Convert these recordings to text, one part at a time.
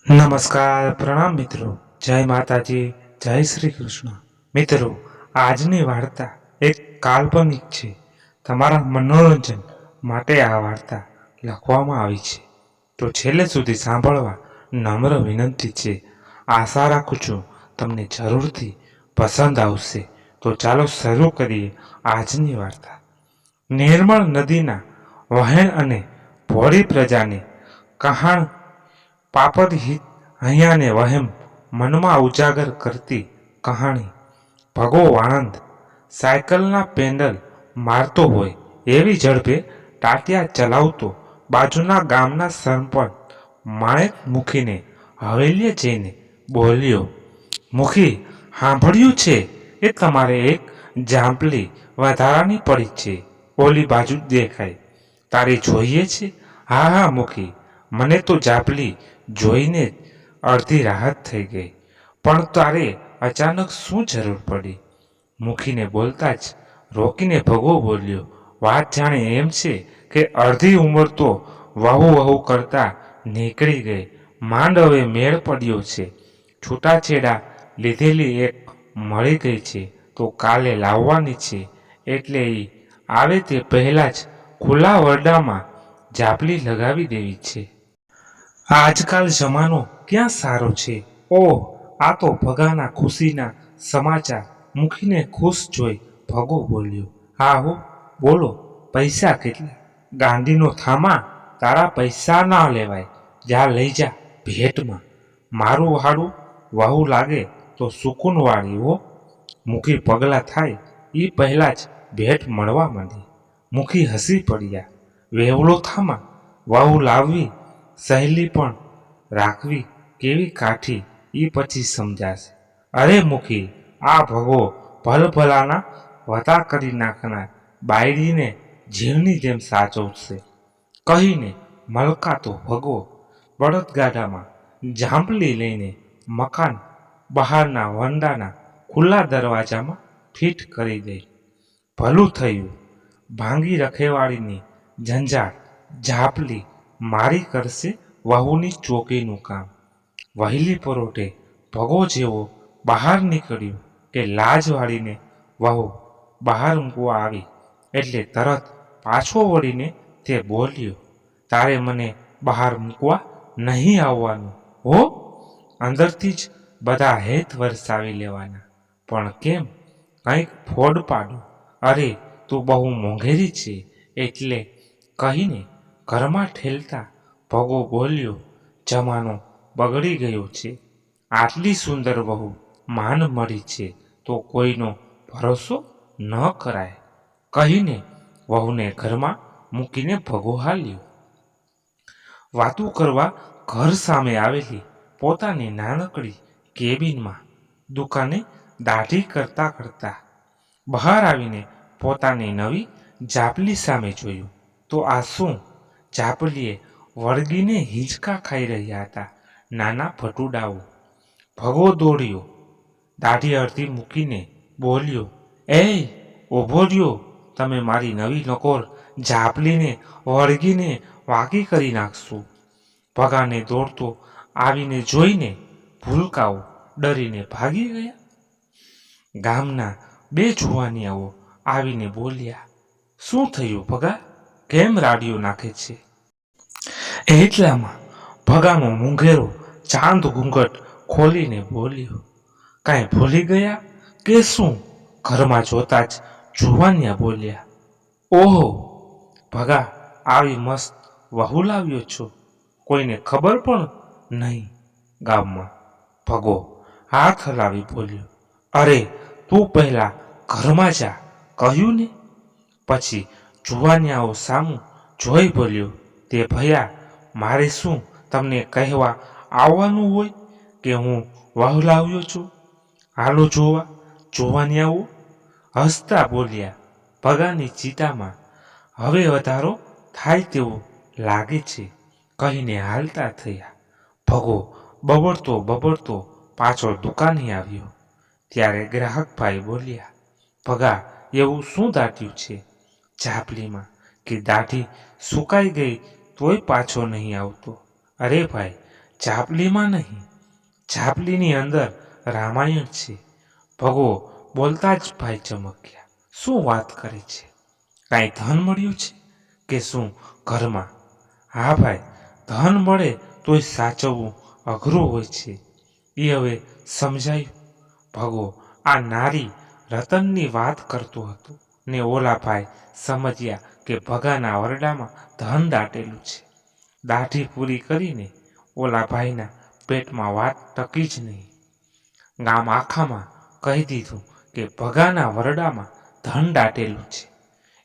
નમસ્કાર પ્રણામ મિત્રો. જય માતાજી, જય શ્રી કૃષ્ણ. મિત્રો, આજની વાર્તા એક કાલ્પનિક છે. તમારા મનોરંજન માટે આ વાર્તા લખવામાં આવી છે, તો છેલ્લે સુધી સાંભળવા નમ્ર વિનંતી છે. આશા રાખું છું તમને જરૂરથી પસંદ આવશે. તો ચાલો શરૂ કરીએ આજની વાર્તા. નિર્મળ નદીના વહેણ અને ભોળી પ્રજાની કહાણ પાપદ હિત હૈયાને વહેમ મનમાં ઉજાગર કરતી કહાણી. ભગો વાણંદ સાયકલના પેન્ડલ મારતો હોય એવી ઝડપે ટાટિયા ચલાવતો બાજુના ગામના સરપંચ માણેક મુખીને હવેલીએ જઈને બોલ્યો, મુખી, સાંભળ્યું છે એ તમારે એક જાંપલી વધારાની પડી છે. ઓલી બાજુ દેખાય. તારે જોઈએ છે? હા હા મુખી, મને તો જાપલી જોઈને જ અડધી રાહત થઈ ગઈ. પણ તારે અચાનક શું જરૂર પડી? મુખીને બોલતા જ રોકીને ભગવો બોલ્યો, વાત જાણે એમ છે કે અડધી ઉંમર તો વહુ વહુ કરતા નીકળી ગઈ. માંડ હવે મેળ પડ્યો છે. છૂટાછેડા લીધેલી એક મળી ગઈ છે, તો કાલે લાવવાની છે. એટલે એ આવે તે પહેલાં જ ખુલ્લા વરડામાં જાપલી લગાવી દેવી છે. આજકાલ જમાનો ક્યાં સારો છે. ઓહ, આ તો ભગાના ખુશીના સમાચાર. મુખીને ખુશ જોઈ ભગો બોલ્યો, હા હો, બોલો, પૈસા કેટલા? ગાંડીનો થામા, તારા પૈસા ના લેવાય. જા લઈ જા ભેટમાં. મારું હાડું વહુ લાગે તો સુકૂન વાળી હો. મુખી પગલાં થાય એ પહેલાં જ ભેટ મળવા માંડી. મુખી હસી પડ્યા. વેવલો થામા, વહુ લાવવી સહેલી, પણ રાખવી કેવી કાઠી એ પછી સમજાશે. અરે મુખી, આ ભગો ભલભલાના વતા કરી નાખનાર બાયડીને જીવની જેમ સાચવશે, કહીને મલકાતો ભગવો બળદગાડામાં જાંપલી લઈને મકાન બહારના વંડાના ખુલ્લા દરવાજામાં ફીટ કરી દઈ. ભલું થયું, ભાંગી રખેવાળીની ઝંઝાટ જાપલી મારી કરશે વહુની ચોકીનું કામ. વહેલી પરોઢે ભગો જેવો બહાર નીકળ્યો કે લાજ વાળીને વહુ બહાર મૂકવા આવી એટલે તરત પાછો વળીને તે બોલ્યો, તારે મને બહાર મૂકવા નહીં આવવાનું હો. અંદરથી જ બધા હેત વરસાવી લેવાના. પણ કેમ? કંઈક ફોડ પાડો. અરે તું બહુ મોંઘેરી છે એટલે, કહીને ઘરમાં ઠેલતા ભગો બોલ્યો, જમાનો બગડી ગયો છે. આટલી સુંદર વહુ માંડ મળી છે તો કોઈનો ભરોસો ન કરાય, કહીને વહુને ઘરમાં મૂકીને ભગો હાલ્યો. વાતું કરવા ઘર સામે આવેલી પોતાની નાનકડી કેબિનમાં દુકાને દાઢી કરતા કરતા બહાર આવીને પોતાની નવી જાપલી સામે જોયું તો આ શું? જાપલીએ વળગીને હિંચકા ખાઈ રહ્યા હતા નાના ભટુડાઓ. ભગો દોડ્યો, દાઢી અડધી મૂકીને બોલ્યો, એ ઊભો રહ્યો. તમે મારી નવી નકોર જાપલીને વળગીને વાંકી કરી નાખશો. ભગાને દોડતો આવીને જોઈને ભૂલકાઓ ડરીને ભાગી ગયા. ગામના બે જુવાનિયાઓ આવીને બોલ્યા, શું થયું ભગા? કેમ રાડિયો નાખે છે? એટલામાં ભગાનો મૂંઘેરો ચાંદ ઘૂંઘટ ખોલીને બોલ્યો, કાંઈ ભૂલી ગયા કે શું? ઘરમાં જોતા જ જુવાનિયા બોલ્યા, ઓહો ભગા, આવી મસ્ત વહુ લાવ્યો છો, કોઈને ખબર પણ નહીં ગામમાં. ભગો હાથ હલાવી બોલ્યો, અરે તું પહેલા ઘરમાં જા, કહ્યું ને. પછી જુવાનિયાઓ સામું જોઈ બોલ્યો, તે ભયા, મારે શું તમને કહેવા આવવાનું હોય કે હું વહુ લાવ્યો છું? હાલો જોવા. જુવાનિયાઓ હસતા બોલ્યા, ભગાની ચિતામાં હવે વધારો થાય તેવું લાગે છે, કહીને હાલતા થયા. ભગો બબડતો બબડતો પાછો દુકાને આવ્યો. ત્યારે ગ્રાહકભાઈ બોલ્યા, ભગા, એવું શું દાટ્યું છે જાપલીમાં કે દાઢી સુકાઈ ગઈ તોય પાછો નહીં આવતો? અરે ભાઈ, ઝાપલીમાં નહીં, ઝાપલીની અંદર રામાયણ છે. ભગો બોલતા જ ભાઈ ચમક્યા. શું વાત કરે છે? કાંઈ ધન મળ્યું છે કે શું ઘરમાં? હા ભાઈ, ધન મળે તોય સાચવવું અઘરું હોય છે. એ હવે સમજાયું. ભગો આ નારી રતનની વાત કરતો હતો ને ઓલા ભાઈ સમજ્યા કે ભગાના ઓરડામાં ધન દાટેલું છે. દાઢી પૂરી કરીને ઓલા ભાઈના પેટમાં વાત ટકી જ નહીં. ગામ આખામાં કહી દીધું કે ભગાના વરડામાં ધન દાટેલું છે.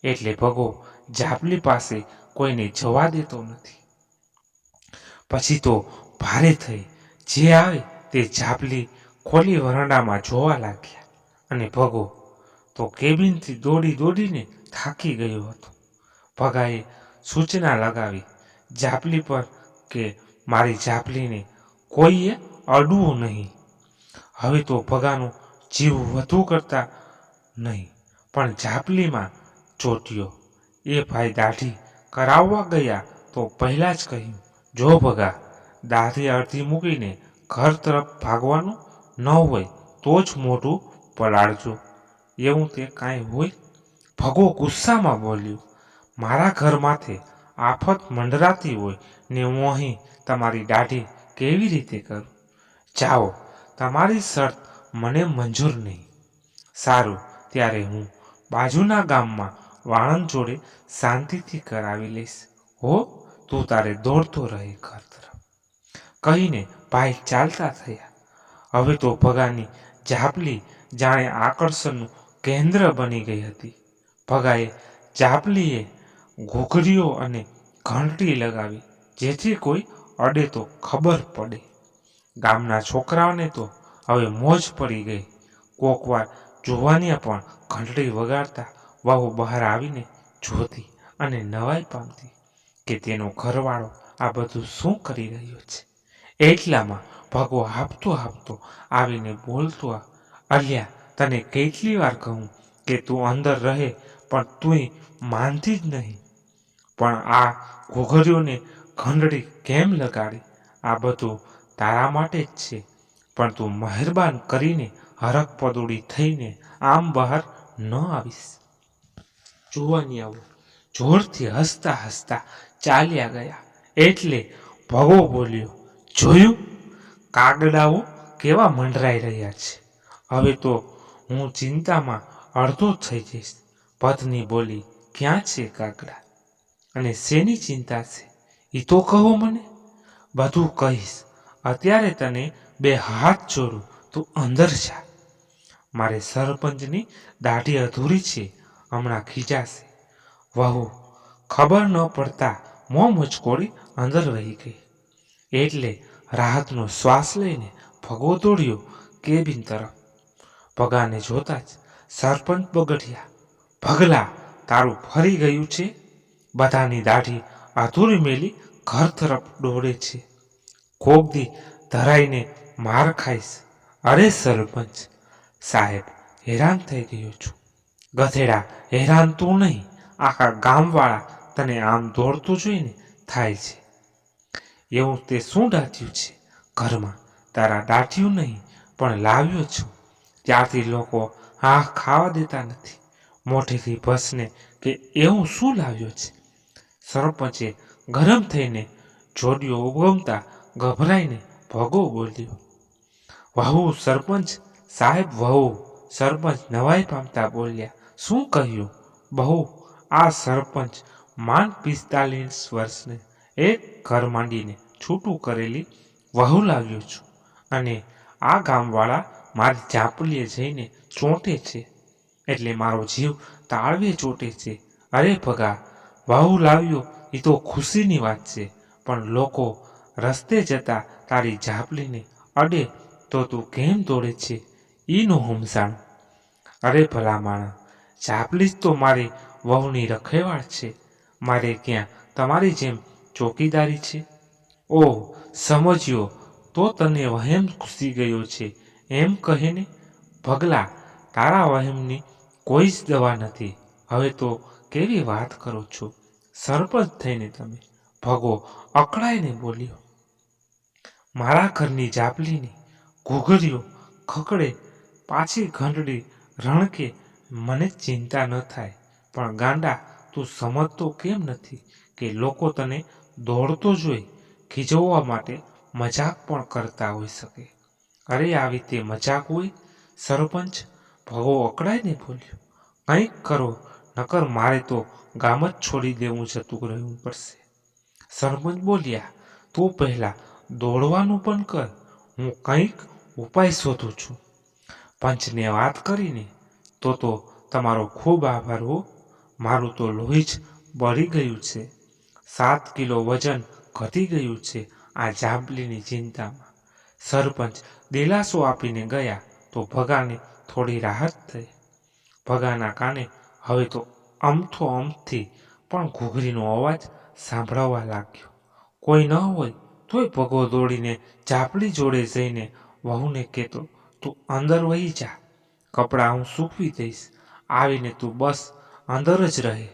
એટલે ભગો ઝાપલી પાસે કોઈને જવા દેતો નથી. પછી તો ભારે થઈ જે આવે તે ઝાપલી ખોલી વરંડામાં જોવા લાગ્યા. અને ભગો તો કેબિનથી દોડીને થાકી ગયો હતો. ભગાએ સૂચના લગાવી ઝાપલી પર કે મારી ઝાપલીને કોઈએ અડવું નહીં. હવે તો ભગાનો જીવ વધુ કરતા નહીં પણ ઝાપલીમાં ચોટ્યો. એ ભાઈ દાઢી કરાવવા ગયા તો પહેલાં જ કહ્યું, જો ભગા, દાઢી અડધી મૂકીને ઘર તરફ ભાગવાનું ન હોય તો જ મોઢું પલાળજો. એવું તે કાંઈ હોય? ભગો ગુસ્સામાં બોલ્યો, મારા ઘર માથે આફત મંડરાતી હોય ને હું અહીં તમારી દાઢી કેવી રીતે કરું? જાઓ, તમારી શરત મને મંજૂર નહીં. સારું, ત્યારે હું બાજુના ગામમાં વાણંદ જોડે શાંતિથી કરાવી લઈશ. હો, તું તારે દોડતો રહે ઘર તરફ. કહીને ભાઈ ચાલતા થયા. હવે તો ભગાની ઝાપલી જાણે આકર્ષણનું કેન્દ્ર બની ગઈ હતી. ભગાએ ઝાપલીએ ઘૂઘરીઓ અને ઘંટડી લગાવી જેથી કોઈ અડે તો ખબર પડે. ગામના છોકરાઓને તો હવે મોજ પડી ગઈ. કોકવાર જોવાનિયા પણ ઘંટડી વગાડતા વહુ બહાર આવીને જોતી અને નવાઈ પામતી કે તેનો ઘરવાળો આ બધું શું કરી રહ્યો છે. એટલામાં ભગો હાંફતો આવીને બોલતો, અલ્યા, તને કેટલી વાર કહું કે તું અંદર રહે પણ તુંય માનતી જ નહીં. પણ આ ઘૂઘરીઓને ઘંટડી કેમ લગાડી? આ બધું તારા માટે જ છે. પણ તું મહેરબાન કરીને હરખ પદોડી થઈને આમ બહાર ન આવીશ. જોવાનિયાઓ જોરથી હસતા ચાલ્યા ગયા. એટલે ભગો બોલ્યો, જોયું, કાગડાઓ કેવા મંડરાઈ રહ્યા છે. હવે તો હું ચિંતામાં અડધો થઈ જઈશ. પત્ની બોલી, ક્યાં છે કાગડા? અને શેની ચિંતા છે એ તો કહો મને. બધું કહીશ. અત્યારે તને બે હાથ જોડું, તું અંદર જા. મારે સરપંચની દાઢી અધૂરી છે, હમણાં ખીજાશે. વહુ ખબર ન પડતા મોં મુચકોડી અંદર વહી ગઈ. એટલે રાહતનો શ્વાસ લઈને ભગો દોડ્યો કેબિન તરફ. ભગાને જોતા જ સરપંચ બગડ્યા, ભગલા, તારું ફરી ગયું છે? બધાની દાઢી અધૂરી મેલી ઘર તરફ દોડે છે. કોક દી ધરાઈને માર ખાઈશ. અરે સરપંચ સાહેબ, હેરાન થઈ ગયો છું. ગધેડા, હેરાન તું નહીં, આખા ગામવાળા તને આમ દોડતું જોઈને થાય છે. એવું તે શું દાટ્યું છે ઘરમાં? તારા દાટ્યું નહીં પણ લાવ્યો છું. ત્યારથી લોકો ખાવા દેતા નથી. મોઢેથી ભસને કે એવું શું લાવ્યો છે? સરપંચે ગરમ થઈને જોડિયો ઉગમતા ગભરાઈને ભગો બોલ્યો. વહુ સરપંચ સાહેબ, વહુ સરપંચ નવાઈ પામતા બોલ્યા, શું કહ્યું? બહુ, આ સરપંચ માંડ 45 વર્ષને એક ઘર માંડીને છૂટું કરેલી વહુ લાવ્યો છું અને આ ગામવાળા મારી ઝાપલીએ જઈને ચોંટે છે એટલે મારો જીવ તાળવે ચોંટે છે. અરે ભગા, વહુ લાવ્યો એ તો ખુશીની વાત છે, પણ લોકો રસ્તે જતા તારી ઝાપલીને અડે તો તું કેમ દોડે છે એનું સમજાણું. અરે ભલા માણસ, ઝાપલી જ તો મારી વહુની રખેવાળ છે. મારે ક્યાં તમારી જેમ ચોકીદારી છે? ઓહ, સમજ્યો તો તને વહેમ ઘૂસી ગયો છે એમ કહેને. ભગલા, તારા વહેમની કોઈ જ દવા નથી. હવે તો કેવી વાત કરો છો સરપંચ થઈને તમે? ભગો અકળાઈને બોલ્યો. મારા ઘરની જાપલીની ઘૂઘરીઓ ખકડે, પાછી ઘંટડી રણકે, મને ચિંતા ન થાય. પણ ગાંડા, તું સમજતો કેમ નથી કે લોકો તને દોડતો જોઈ ખીજવવા માટે મજાક પણ કરતા હોઈ શકે? અરે આવી તે મજાક હોય? સરપંચ ભગો અકળાઈને બોલ્યો. કંઈક કરો, નકર મારે તો ગામ જ છોડી દેવું જતું રહેવું પડશે. સરપંચ બોલ્યા, તું પહેલા દોડવાનું પણ કર, હું કંઈક ઉપાય શોધું છું. પંચને વાત કરીને તો તમારો ખૂબ આભાર હો. મારું તો લોહી જ બળી ગયું છે. 7 કિલો વજન ઘટી ગયું છે આ જાપલીની ચિંતામાં. સરપંચ દિલાસો આપીને ગયા તો ભગાને થોડી રાહત થઈ. ભગાના કાને હવે તો અમથી પણ ઘૂઘરીનો અવાજ સાંભળવા લાગ્યો. કોઈ ન હોય તોય ભગો દોડીને જાપલી જોડે જઈને વહુને કહેતો, તું અંદર વહી જા, કપડાં હું સૂકવી દઈશ, આવીને તું બસ અંદર જ રહે.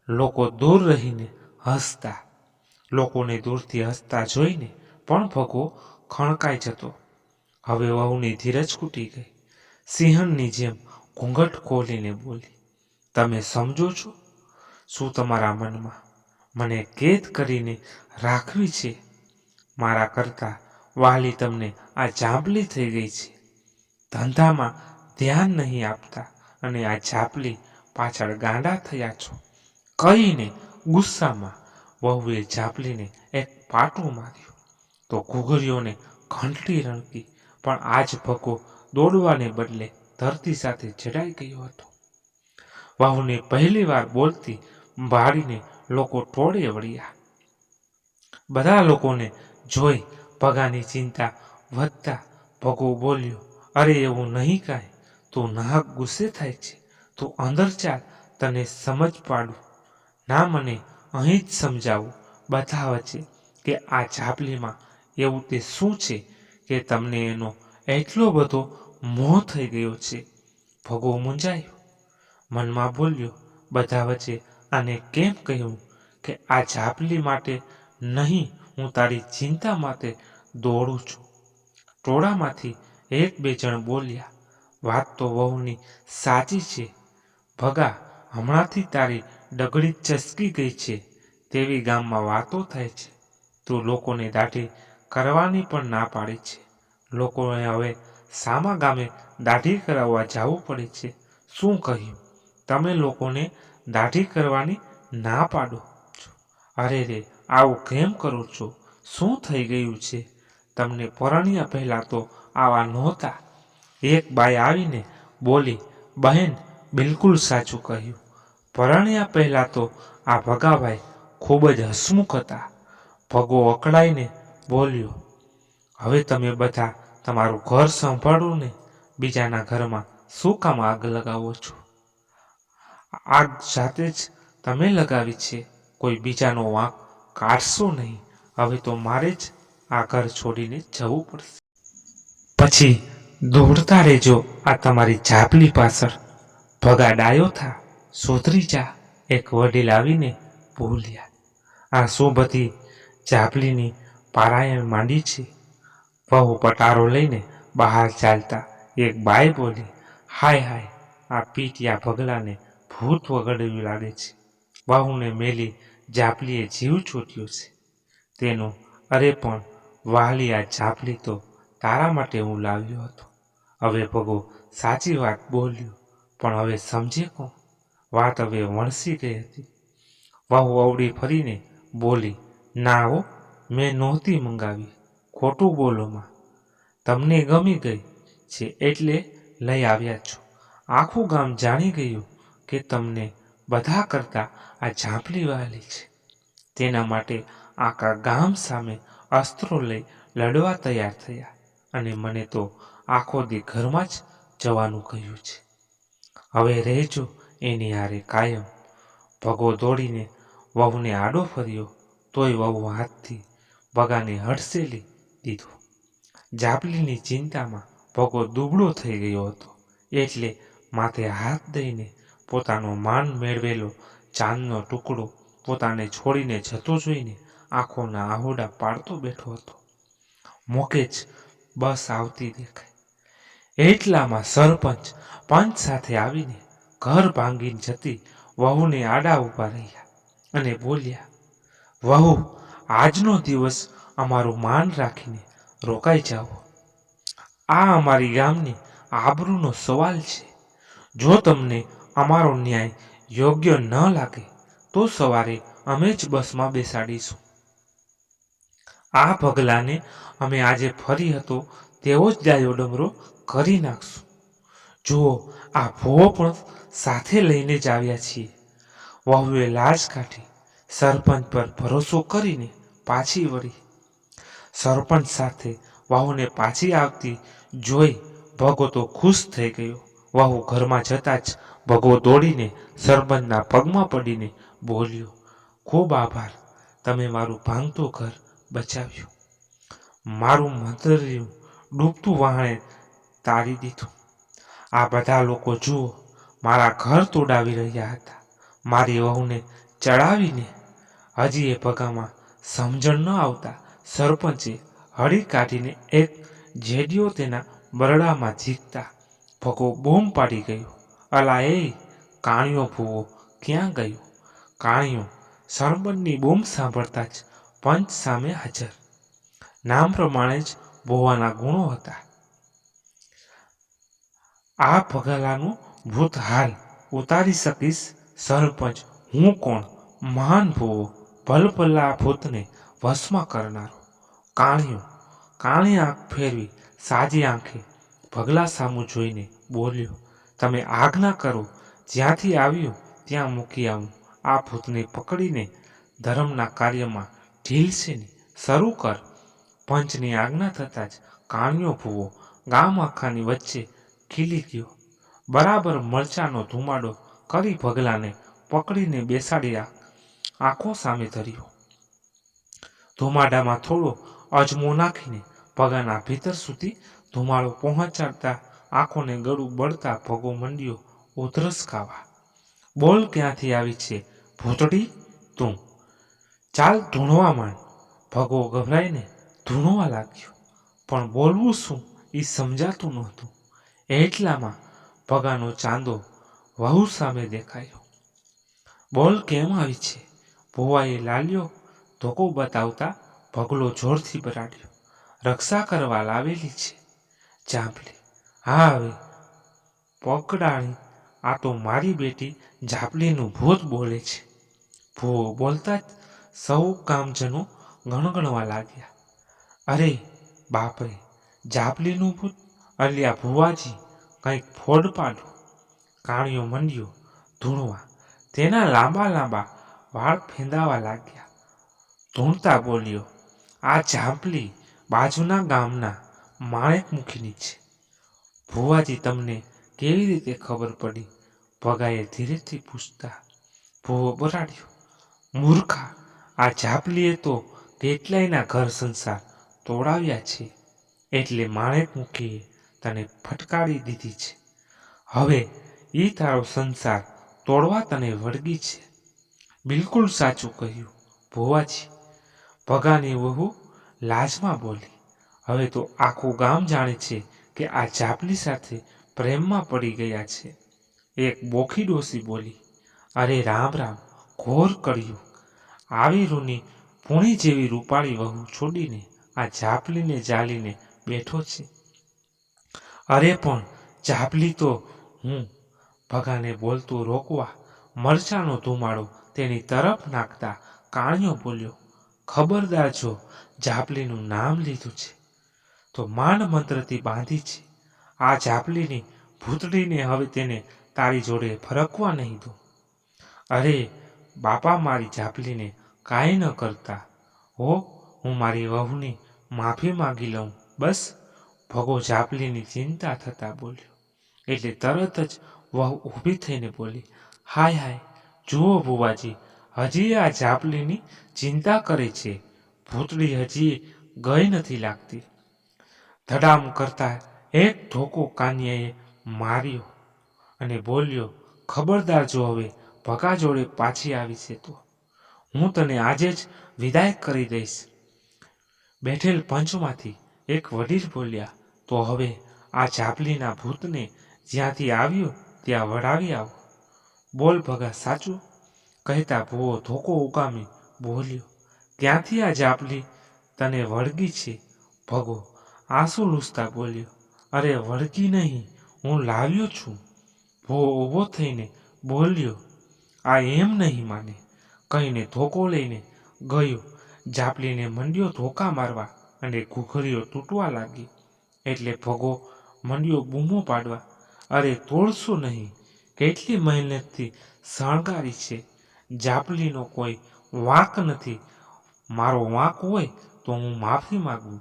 લોકો દૂર રહીને હસતા. લોકોને દૂરથી હસતા જોઈને પણ ભગો ખણકાઈ જતો. હવે વહુની ધીરજ ખૂટી ગઈ. સિંહણની જેમ ઘૂંઘટ ખોલીને બોલી, તમે સમજો છો? શું તમારા મનમાં મને કેદ કરીને રાખવી છે? મારા કરતાં વાલી તમને આ જાપલી થઈ ગઈ છે. ધંધામાં ધ્યાન નહીં આપતા અને આ જાપલી પાછળ ગાંડા થયા છો. કહીને ગુસ્સામાં વહુએ જાપલીને એક પાટું માર્યું તો ઘૂઘરીઓને ઘંટડી રણકી. પણ આજ ભગો દોડવાને બદલે ધરતી સાથે જડાઈ ગયો હતો. વહુને પહેલી વાર બોલતી ભાળીને લોકો ટોળે વળ્યા. બધા લોકોને જોઈ ભગાની ચિંતા વધતા ભગો બોલ્યો, અરે એવું નહીં કાંઈ, તું નાહક ગુસ્સે થાય છે. તું અંદર ચાલ, તને સમજ પાડું. ના, મને અહીં જ સમજાવું બધા વચ્ચે કે આ જાપલીમાં એવું તે શું છે કે તમને એનો એટલો બધો મોહ થઈ ગયો છે. ભગો મૂંઝાયો. મનમાં બોલ્યો, બધા વચ્ચે આને કેમ કહ્યું કે આ જાપલી માટે નહીં, હું તારી ચિંતા માટે દોડું છું. ટોળામાંથી 1-2 જણ બોલ્યા, વાત તો વહુની સાચી છે. ભગા, હમણાંથી તારી ડગડી ચસકી ગઈ છે તેવી ગામમાં વાતો થાય છે. તું લોકોને દાઢી કરવાની પણ ના પાડી છે. લોકોને હવે સામા ગામે દાઢી કરાવવા જવું પડે છે. શું કહ્યું? તમે લોકોને દાઢી કરવાની ના પાડો છો? અરે રે, આવું કેમ કરો છો? શું થઈ ગયું છે? તમને પરણ્યા પહેલાં તો આવા નહોતા. એક બાઈ આવીને બોલી, બહેન, બિલકુલ સાચું કહ્યું. પરણ્યા પહેલાં તો આ ભગાભાઈ ખૂબ જ હસમુખ હતા. ભગો અકળાઈને બોલ્યો, હવે તમે બધા તમારું ઘર સંભાળો ને બીજાના ઘરમાં શું કામ આગ લગાવો છો? આગ જાતે જ તમે લગાવી છે. કોઈ બીજાનો વાંક કાઢશો નહીં. હવે તો મારે જ આ ઘર છોડીને જવું પડશે. પછી દોડતા રહેજો આ તમારી જાપલી પાછળ. ભગા ડાયો થા, સુધરી જા, એક વડીલ આવીને બોલ્યા. આ શું બધી જાપલીની પારાયણ માંડી છે? વહુ પટારો લઈને બહાર ચાલતા એક બાઈ બોલી, હાય હાય, આ પીટિયા ભગલાને ભૂત વગડ્યું લાગે છે. વહુને મેલી જાપલીએ જીવ છૂટ્યો છે તેનો. અરે પણ વાલી, આ જાપલી તો તારા માટે હું લાવ્યો હતો. હવે ભગો સાચી વાત બોલ્યો, પણ હવે સમજે કોણ? વાત હવે વણસી ગઈ હતી. વહુ અવળી ફરીને બોલી, ના હો, મેં નહોતી મંગાવી. ખોટું બોલો માં. તમને ગમી ગઈ છે એટલે લઈ આવ્યા છો. આખું ગામ જાણી ગયું કે તમને બધા કરતાં આ જાપલી વાલી છે. તેના માટે આખા ગામ સામે અસ્ત્રો લઈ લડવા તૈયાર થયા અને મને તો આખો દી ઘરમાં જ જવાનું કહ્યું છે. હવે રહેજો એની હારે કાયમ. ભગો દોડીને વહુને આડો ફર્યો તોય વહુ હાથથી ભગાને હડસેલી દીધો. જાપલીની ચિંતામાં ભગો દુબળો થઈ ગયો હતો એટલે માથે હાથ દઈને પોતાનો માન મેળવેલો ચાંદનો ટુકડો પોતાને છોડીને જતો જોઈને આંખોના આહોડા પાડતો બેઠો હતો. મોકે જ બસ આવતી દેખાય. એટલામાં સરપંચ પંચ સાથે આવીને ઘર ભાંગીને જતી વહુને આડા ઊભા રહ્યા અને બોલ્યા, વહુ, આજનો દિવસ અમારું માન રાખીને રોકાઈ જાઓ. આ અમારી ગામની આબરૂનો સવાલ છે. જો તમને અમારો ન્યાય યોગ્ય ન લાગે તો સવારે અમે જ બસમાં બેસાડીશું. આ પગલાને અમે આજે ફરી હતો તેવો જ ડાયો ડમરો કરી નાખશું. જુઓ, આ ભૂવો પણ સાથે લઈને જ આવ્યા છીએ. વહુએ લાજ કાઢી સરપંચ પર ભરોસો કરીને પાછી વળી. સરપંચ સાથે વહુને પાછી આવતી જોઈ ભગો તો ખુશ થઈ ગયો. વહુ ઘરમાં જતા જ ભગો દોડીને સરપંચના પગમાં પડીને બોલ્યો, ખૂબ આભાર, તમે મારું ભાંગતું ઘર બચાવ્યું. મારું મંતર્યું ડૂબતું વહાણે તારી દીધું. આ બધા લોકો જુઓ, મારા ઘર તોડાવી રહ્યા હતા. મારી વહુને ચડાવીને. હજી એ ભગામાં સમજણ ન આવતા સરપંચે હળી કાઢીને એક જેડિયો તેના બરડામાં ઝીકતા ભગો બૂમ પાડી ગયો, અલા એ કાણિયો ભૂવો ક્યાં ગયો? કાણિયો સરપંચની બૂમ સાંભળતા જ પંચ સામે હાજર. નામ પ્રમાણે જ ભૂવાના ગુણો હતા. આ ભગાલાનું ભૂત હાલ ઉતારી શકીશ સરપંચ હું કોણ? મહાન ભૂવો, ભલભલા ભૂતને વશમાં કરનારો. કાણિયો કાણી આંખ ફેરવી સાજી આંખે ભગલા સામું જોઈને બોલ્યો, તમે આજ્ઞા કરો, જ્યાંથી આવ્યું ત્યાં મૂકી આવું. આ ભૂતને પકડીને ધર્મના કાર્યમાં ઢીલસીને શરૂ કર. પંચની આજ્ઞા થતાં જ કાણિયો ભૂવો ગામ આખાની વચ્ચે ખીલી ગયો. બરાબર મરચાનો ધુમાડો કરી ભગલાને પકડીને બેસાડી આંખો સામે ધર્યો. ધુમાડામાં થોડો અજમો નાખીને ભગાના ભીતર સુધી ધુમાડો પહોંચાડતા આંખોને ગળું બળતા ભગો મંડ્યો ઉધરસ ખાવા. બોલ, ક્યાંથી આવી છે ભૂતડી તું? ચાલ ધૂણવા માંડ. ભગો ગભરાઈને ધૂણવા લાગ્યો, પણ બોલવું શું એ સમજાતું નહોતું. એટલામાં ભગાનો ચાંદો વહુ સામે દેખાયો. બોલ, કેમ આવી છે? ભુવાએ લાલ્યો ધોકો બતાવતા ભગલો જોરથી બરાડ્યો, રક્ષા કરવા લાવેલી છે જાપલી. હા, હવે પકડાણી, આ તો મારી બેટી જાપલીનું ભૂત બોલે છે. ભૂવો બોલતા જ સૌ કામજનો ગણગણવા લાગ્યા. અરે બાપરે, જાપલીનું ભૂત? અલ્યા ભુવાજી, કંઈક ફોડ પાડો. કાણિયો મંડ્યો ધૂણવા. તેના લાંબા લાંબા વાળ ફેંદાવા લાગ્યા. ધૂણતા બોલ્યો, આ જાપલી બાજુના ગામના માણેકમુખીની છે. ભુવાજી, તમને કેવી રીતે ખબર પડી? ભગાએ ધીરેથી પૂછતા ભૂવો બરાડ્યો, મૂર્ખા, આ જાપલીએ તો કેટલાયના ઘર સંસાર તોડાવ્યા છે, એટલે માણેકમુખીએ તને ફટકારી દીધી છે. હવે એ તારો સંસાર તોડવા તને વળગી છે. બિલકુલ સાચું કહ્યું ભુવાજી. ભગાની વહુ લાજમાં બોલી, હવે તો આખું ગામ જાણે છે કે આ જાપલી સાથે પ્રેમમાં પડી ગયા છે. એક બોખી ડોસી બોલી, અરે રામ રામ, ઘોર કળિયુગ. આવી રૂની પૂણી જેવી રૂપાળી વહુ છોડીને આ જાપલીને જાલીને બેઠો છે. અરે પણ જાપલી તો હું. ભગાને બોલતું રોકવા મરચાનો ધુમાડો તેની તરફ નાખતા કાણિયો બોલ્યો, ખબરદાર, જો જાપલીનું નામ લીધું છે તો માંડ મંત્રથી બાંધી છે. આ જાપલીની ભૂતડીને હવે તેને તારી જોડે ફરકવા નહીં દો. અરે બાપા, મારી જાપલીને કાંઈ ન કરતા હો, હું મારી વહુની માફી માગી લઉં બસ. ભગો જાપલીની ચિંતા થતાં બોલ્યો. એટલે તરત જ વહુ ઊભી થઈને બોલી, હાય હાય, જુઓ ભુવાજી, હજી આ જાપલીની ચિંતા કરે છે. ભૂતડી હજી ગઈ નથી લાગતી. ધડામ કરતા એક ધોકો કાન્યાએ માર્યો અને બોલ્યો, ખબરદાર, જો હવે ભગા જોડે પાછી આવી છે તો હું તને આજે જ વિદાય કરી દઈશ. બેઠેલ પંચમાંથી એક વડીલ બોલ્યા, તો હવે આ ઝાપલીના ભૂતને જ્યાંથી આવ્યો ત્યાં વળાવી આવો. બોલ ભગા સાચું? કહેતા ભૂવો ધોકો ઉગામી બોલ્યો, ક્યાંથી આ ઝાપલી તને વળગી છે? ભગો આંસુ લૂછતા બોલ્યો, અરે વળગી નહીં, હું લાવ્યો છું. ભૂવો ઊભો થઈને બોલ્યો, આ એમ નહીં માને, કહીને ધોકો લઈને ગયો. ઝાપલીને મંડ્યો ધોકા મારવા અને ઘૂઘરીઓ તૂટવા લાગી. એટલે ભગો મંડ્યો બૂમો પાડવા, અરે તોડશો નહીં, કેટલી મહેનતથી શણગારી છે. ઝાપલીનો કોઈ વાંક નથી, મારો વાંક હોય તો હું માફી માગું.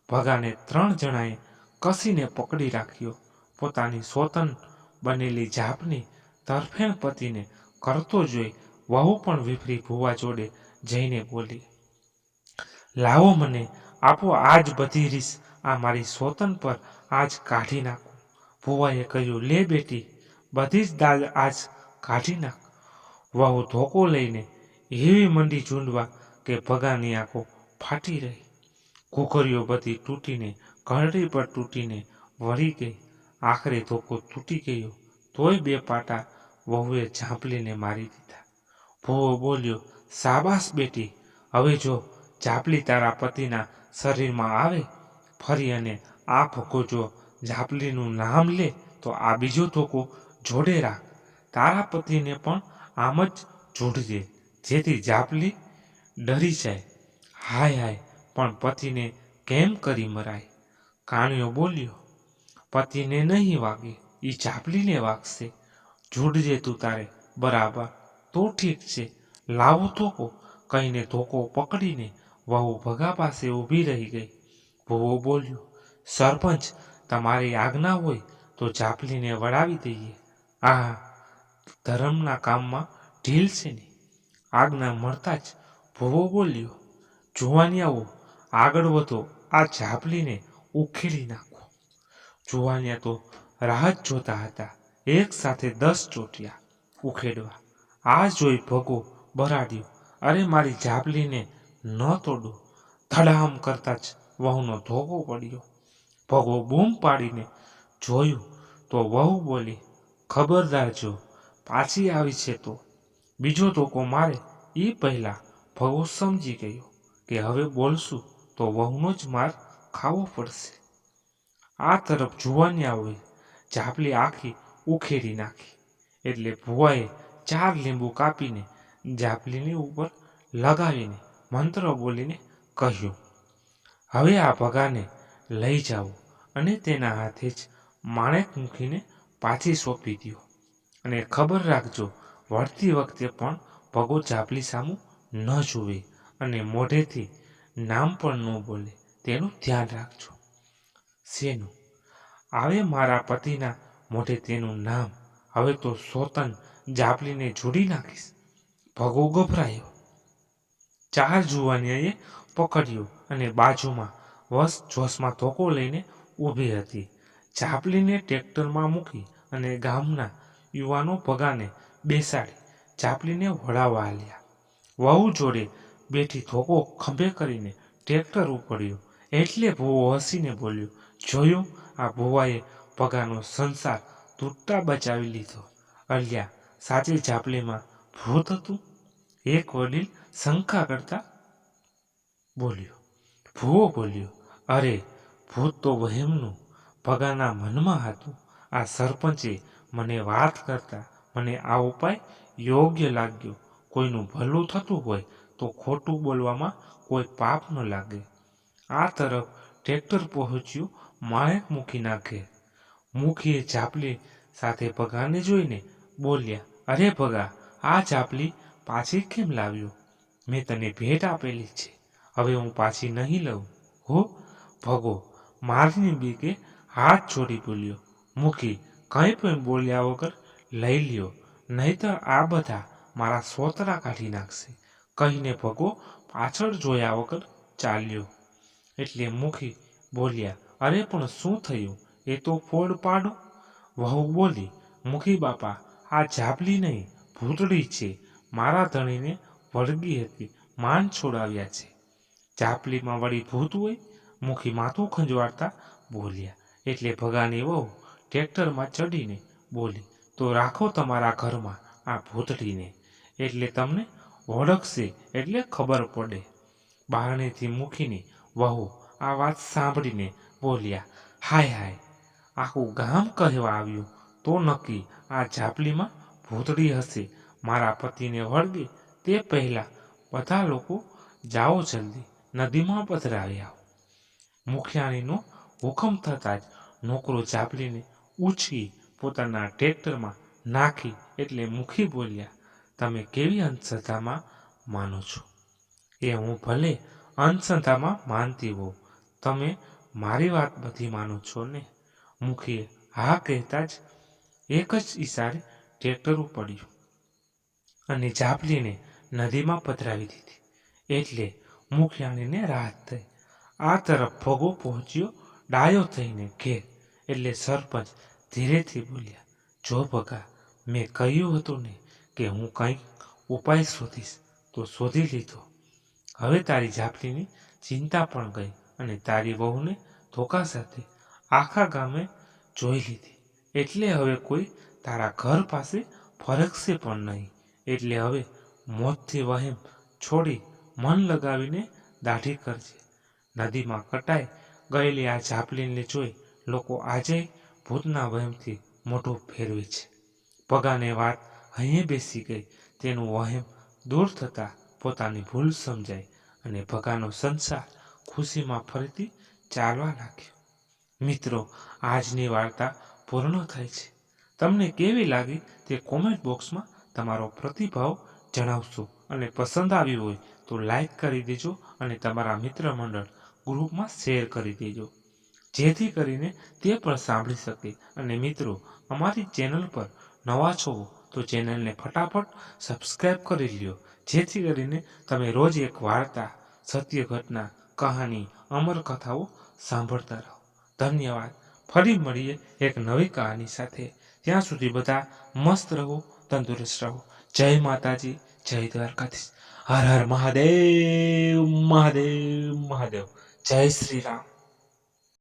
ભગાને 3 જણાએ કસીને પકડી રાખ્યો. પોતાની સોતન બનેલી ઝાપની તરફેણ પતિને કરતો જોઈ વહુ પણ વિફરી ભૂવા જોડે જઈને બોલી, લાવો મને આપો આજ બધી રીસ, આ મારી સોતન પર આજ કાઢી નાખો. ભૂવાએ કહ્યું, લે બેટી, બધી જ દાલ આજ કાઢી નાખ. વહુ ધોકો લઈને એવી મંડી ઝૂંડવા કે ભગાની આંખો ફાટી રહી. ઘૂઘરીઓ બધી તૂટીને ઘરડી પર તૂટીને વળી ગઈ. આખરે ધોકો તૂટી ગયો, તોય 2 પાટા વહુએ ઝાપલીને મારી દીધા. ભૂવો બોલ્યો, શાબાશ બેટી, હવે જો ઝાપલી તારા પતિના શરીરમાં આવે ફરી અને આ ભગો જો ઝાપલીનું નામ લે તો આ બીજો ધોકો જોડે રાખ. તારા પતિને પણ આમ જ જોડજે, જેથી ઝાપલી ડરી જાય. હાય હાય, પણ પતિને કેમ કરી મરાય? કાણિયો બોલ્યો, પતિને નહીં વાગે, એ ઝાપલીને વાગશે. જોડજે તું તારે બરાબર, તો ઠીક છે, લાવો ધોકો. કહીને ધોકો પકડીને વહુ ભગા પાસે ઊભી રહી ગઈ. ભૂવો બોલ્યો, સરપંચ, તમારી આજ્ઞા હોય તો ઝાપલીને વળાવી દઈએ. આ ધર્મના કામમાં ઢીલ છે ને? આજ્ઞા મળતા જ ભૂવો બોલ્યો, જુવાનિયાઓ આગળ વધો, આ ઝાપલીને ઉખેડી નાખો. જુવાનિયા તો રાહ જ જોતા હતા, એક સાથે 10 ચોટિયા ઉખેડવા. આ જોઈ ભગો બરાડ્યો, અરે મારી ઝાપલીને ન તોડો. ધડામ કરતા જ વહુનો ધોકો પડ્યો. ભગો બૂમ પાડીને જોયું તો વહુ બોલી, ખબરદાર જો પાછી આવી છે તો બીજો ધોકો મારે. એ પહેલા ભગો સમજી ગયો કે હવે બોલશું તો વહુનો જ માર ખાવો પડશે. આ તરફ જુવાનિયાઓએ ઝાપલી આખી ઉખેડી નાખી. એટલે ભુવાએ 4 લીંબુ કાપીને ઝાપલીની ઉપર લગાવીને મંત્ર બોલીને કહ્યું, હવે આ ભગાને લઈ જાઓ અને તેના હાથે જ માણેક મૂકીને પાછી સોંપી દો. અને ખબર રાખજો, વળતી વખતે પણ ભગો ઝાપલી સામું ન જુએ અને મોઢેથી નામ પણ ન બોલે, તેનું ધ્યાન રાખજો. શેનું આવે મારા પતિના મોઢે તેનું નામ? હવે તો સોતન ઝાપલીને જોડી નાખીશ. ભગો ગભરાયો. 4 જુવાનિયાએ પકડ્યો અને બાજુમાં વસ જોશમાં ધોકો લઈને ઊભી હતી. ઝાપલીને ટ્રેક્ટરમાં મૂકી અને ગામના યુવાનો ભગાને બેસાડી ઝાપલીને વળાવવા આલ્યા. વહુ જોડે બેઠી ધોકો ખંભે કરીને ટ્રેક્ટર ઉપડ્યો. એટલે ભૂવો હસીને બોલ્યો, જોયું, આ ભૂવાએ ભગાનો સંસાર તૂટતા બચાવી લીધો. અલ્યા, સાચી ઝાપલીમાં ભૂત હતું? એક વડીલ શંકા કરતા બોલ્યો. ભૂવો બોલ્યો, અરે ભૂત તો વહેમનું ભગાના મનમાં હતું. આ સરપંચે મને વાત કરતા મને આ ઉપાય યોગ્ય લાગ્યો. કોઈનું ભલું થતું હોય તો ખોટું બોલવામાં કોઈ પાપ ન લાગે. આ તરફ ટ્રેક્ટર પહોંચ્યું માણેક મૂકી નાખે. મુખીએ ઝાપલી સાથે ભગાને જોઈને બોલ્યા, અરે ભગા, આ ઝાપલી પાછી કેમ લાવ્યો? મેં તને ભેટ આપેલી છે, હવે હું પાછી નહીં લઉં હો. ભગો મારની બીકે હાથ જોડી બોલ્યો, મુખી, કંઈ પણ બોલ્યા વગર લઈ લ્યો, નહીતર આ બધા મારા સોતરા કાઢી નાખશે. કહીને ભગો પાછળ જોયા વગર ચાલ્યો. એટલે મુખી બોલ્યા, અરે પણ શું થયું, એ તો ફોડ પાડો. વહુ બોલી, મુખી બાપા, આ ઝાપલી નહીં, ભૂતડી છે. મારા ધણીને વળગી હતી, માન છોડાવ્યા છે. ઝાપલીમાં વળી ભૂત હોય? મુખી માથું ખંજવાળતા બોલ્યા. એટલે ભગાની વહુ ટ્રેક્ટરમાં ચડીને બોલી, તો રાખો તમારા ઘરમાં આ ભૂતડીને, એટલે તમને ઓળખશે એટલે ખબર પડે. બારણેથી મુખીની વહુ આ વાત સાંભળીને બોલ્યા, હાય હાય, આખું ગામ કહેવા આવ્યું તો નક્કી આ ઝાપલીમાં ભૂતડી હશે. મારા પતિને વળગે તે પહેલાં બધા લોકો જાઓ, જલ્દી નદીમાં પધરાવી આવો. મુખિયાણીનો હુકમ થતાં જ નોકરો ઝાપલીને ઉંચકી પોતાના ટ્રેક્ટરમાં નાખી. એટલે મુખી બોલ્યા, તમે કેવી અંધશ્રદ્ધામાં માનો છો એ હું ભલે અંધશ્રદ્ધામાં માનતી હોઉં, તમે મારી વાત બધી માનો છો ને? મુખીએ હા કહેતા જ એક જ ઈશારે ટ્રેક્ટર પડ્યું અને ઝાપલીને નદીમાં પધરાવી દીધી. એટલે મુખિયાણીને રાહત થઈ. આ તરફ ભગો પહોંચ્યો ડાયો થઈને ઘેર. એટલે સરપંચ ધીરેથી બોલ્યા, જો ભગા, મેં કહ્યું હતું ને કે હું કંઈક ઉપાય શોધીશ, તો શોધી લીધો. હવે તારી ઝાપલીની ચિંતા પણ ગઈ અને તારી વહુને ધોકા સાથે આખા ગામે જોઈ લીધી. એટલે હવે કોઈ તારા ઘર પાસે ફરકશે પણ નહીં. એટલે હવે મોતથી વહેમ છોડી મન લગાવીને દાઢી કરજે. નદીમાં કટાઈ ગયેલી આ ઝાપલીને જોઈ લોકો આજે ભૂતના વહેમથી મોઢું ફેરવે છે. ભગાને વાત અહીં બેસી ગઈ. તેનું વહેમ દૂર થતાં પોતાની ભૂલ સમજાઈ અને ભગાનો સંસાર ખુશીમાં ફરીથી ચાલવા લાગ્યો. મિત્રો, આજની વાર્તા પૂર્ણ થાય છે. તમને કેવી લાગી તે કોમેન્ટ બોક્સમાં તમારો પ્રતિભાવ જણાવશો અને પસંદ આવ્યું હોય તો લાઈક કરી દેજો અને તમારા મિત્ર મંડળ ગ્રુપમાં શેર કરી દેજો, જેથી કરીને તે પણ સાંભળી શકે. અને મિત્રો, અમારી ચેનલ પર નવા છો તો ચેનલને ફટાફટ સબસ્ક્રાઈબ કરી લ્યો, જેથી કરીને તમે રોજ એક વાર્તા, સત્ય ઘટના, કહાની, અમર કથાઓ સાંભળતા રહો. ધન્યવાદ. ફરી મળીએ એક નવી કહાની સાથે. ત્યાં સુધી બધા મસ્ત રહો, તંદુરસ્ત રહો. જય માતાજી, જય દ્વારકાધીશ. હર હર મહાદેવ, મહાદેવ, મહાદેવ. જય શ્રી રામ.